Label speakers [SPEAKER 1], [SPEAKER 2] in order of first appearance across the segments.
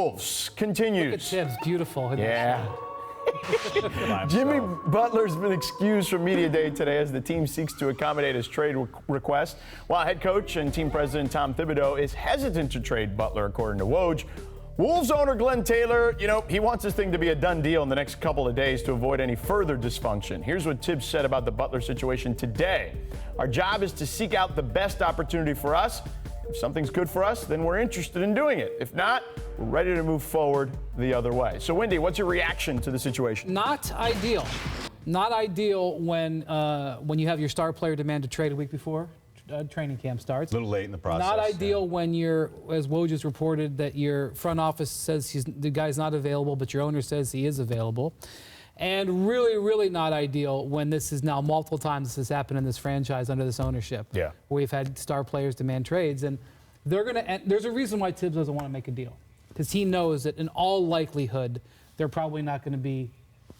[SPEAKER 1] Timberwolves continues.
[SPEAKER 2] Look at Tibbs, beautiful.
[SPEAKER 1] Yeah. Jimmy Butler's been excused from Media Day today as the team seeks to accommodate his trade request, while head coach and team president Tom Thibodeau is hesitant to trade Butler, according to Woj. Wolves owner Glenn Taylor, he wants this thing to be a done deal in the next couple of days to avoid any further dysfunction. Here's what Tibbs said about the Butler situation today. Our job is to seek out the best opportunity for us. If something's good for us, then we're interested in doing it. If not, we're ready to move forward the other way. So, Wendy, what's your reaction to the situation?
[SPEAKER 2] Not ideal. Not ideal when you have your star player demand a trade a week before training camp starts.
[SPEAKER 3] A little late in the process.
[SPEAKER 2] Not ideal when you're, as Woj has reported, that your front office says the guy's not available, but your owner says he is available. And really, really not ideal when this is now multiple times this has happened in this franchise under this ownership.
[SPEAKER 1] Yeah.
[SPEAKER 2] Where we've had star players demand trades. And there's a reason why Tibbs doesn't want to make a deal. Because he knows that in all likelihood, they're probably not going to be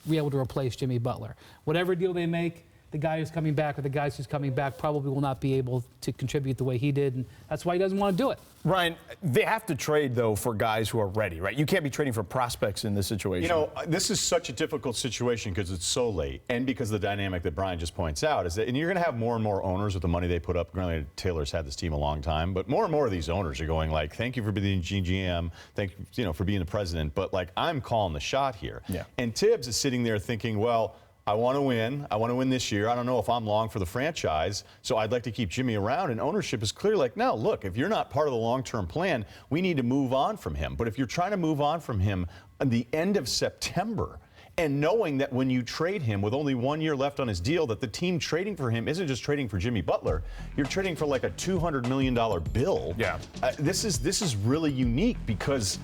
[SPEAKER 2] able to replace Jimmy Butler. Whatever deal they make, the guy who's coming back or the guys who's coming back probably will not be able to contribute the way he did, and that's why he doesn't want to do it.
[SPEAKER 1] Ryen, they have to trade, though, for guys who are ready, right? You can't be trading for prospects in this situation.
[SPEAKER 3] This is such a difficult situation because it's so late, and because the dynamic that Brian just points out is that, and you're going to have more and more owners with the money they put up. Granted, Taylor's had this team a long time, but more and more of these owners are going like, thank you for being GM, thank you, for being the president, but like, I'm calling the shot here.
[SPEAKER 1] Yeah.
[SPEAKER 3] And Tibbs is sitting there thinking, well, I want to win. I want to win this year. I don't know if I'm long for the franchise, so I'd like to keep Jimmy around. And ownership is clearly like, no, look, if you're not part of the long-term plan, we need to move on from him. But if you're trying to move on from him at the end of September, and knowing that when you trade him with only 1 year left on his deal, that the team trading for him isn't just trading for Jimmy Butler, you're trading for like a $200 million bill.
[SPEAKER 1] Yeah.
[SPEAKER 3] This is really unique because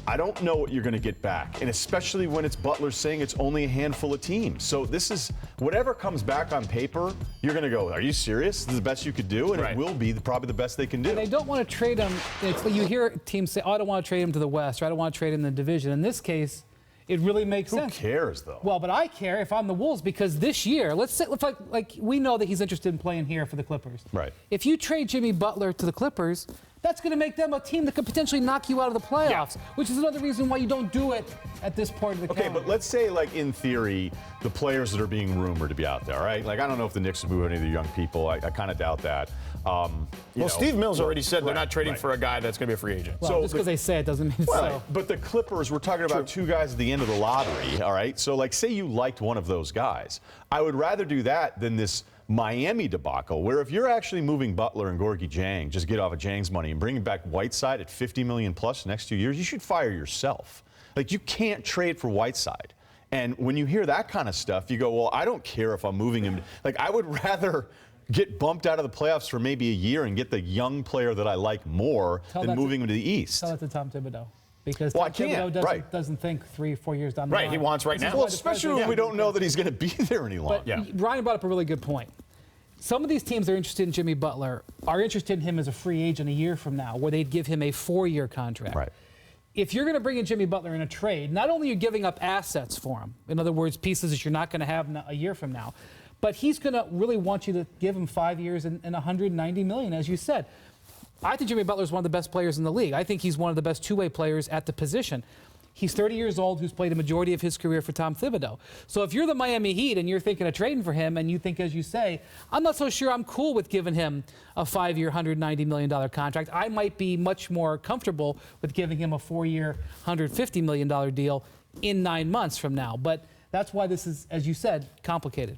[SPEAKER 3] I don't know what you're going to get back, and especially when it's Butler saying it's only a handful of teams. So this is, whatever comes back on paper, you're going to go, are you serious? This is the best you could do? And
[SPEAKER 1] right.
[SPEAKER 3] It will be probably the best they can do.
[SPEAKER 2] And they don't want to trade him. You hear teams say, oh, I don't want to trade him to the West, or I don't want to trade him in the division. In this case, it really makes sense.
[SPEAKER 3] Who cares, though?
[SPEAKER 2] Well, but I care if I'm the Wolves, because this year, let's say, like we know that he's interested in playing here for the Clippers.
[SPEAKER 3] Right.
[SPEAKER 2] If you trade Jimmy Butler to the Clippers, that's going to make them a team that could potentially knock you out of the playoffs, which is another reason why you don't do it at this point of the calendar.
[SPEAKER 3] Okay, but let's say, like, in theory, the players that are being rumored to be out there, right? Like, I don't know if the Knicks will move any of the young people. I kind of doubt that.
[SPEAKER 1] Steve Mills already said they're not trading for a guy that's going to be a free agent.
[SPEAKER 2] Well, just because they say it doesn't mean so.
[SPEAKER 3] But the Clippers, we're talking about two guys at the end of the lottery, all right? So, like, say you liked one of those guys. I would rather do that than this Miami debacle, where if you're actually moving Butler and Gorgie Jang, just get off of Jang's money, and bringing back Whiteside at $50 million plus next 2 years, you should fire yourself. Like, you can't trade for Whiteside. And when you hear that kind of stuff, you go, well, I don't care if I'm moving him. Like, I would rather get bumped out of the playoffs for maybe a year and get the young player that I like more than moving him to the East.
[SPEAKER 2] Tell that to Tom Thibodeau. Because Tom Thibodeau doesn't think 3 or 4 years down the line.
[SPEAKER 1] Right, he wants right now.
[SPEAKER 3] Well, especially when we don't know that he's going to be there any longer.
[SPEAKER 2] But Ryen brought up a really good point. Some of these teams that are interested in Jimmy Butler are interested in him as a free agent a year from now, where they'd give him a 4-year contract.
[SPEAKER 3] Right.
[SPEAKER 2] If you're going to bring in Jimmy Butler in a trade, not only are you giving up assets for him, in other words, pieces that you're not going to have a year from now, but he's going to really want you to give him 5 years and $190 million, as you said. I think Jimmy Butler is one of the best players in the league. I think he's one of the best two-way players at the position. He's 30 years old, who's played a majority of his career for Tom Thibodeau. So if you're the Miami Heat and you're thinking of trading for him, and you think, as you say, I'm not so sure I'm cool with giving him a 5-year, $190 million contract. I might be much more comfortable with giving him a 4-year, $150 million deal in 9 months from now. But that's why this is, as you said, complicated.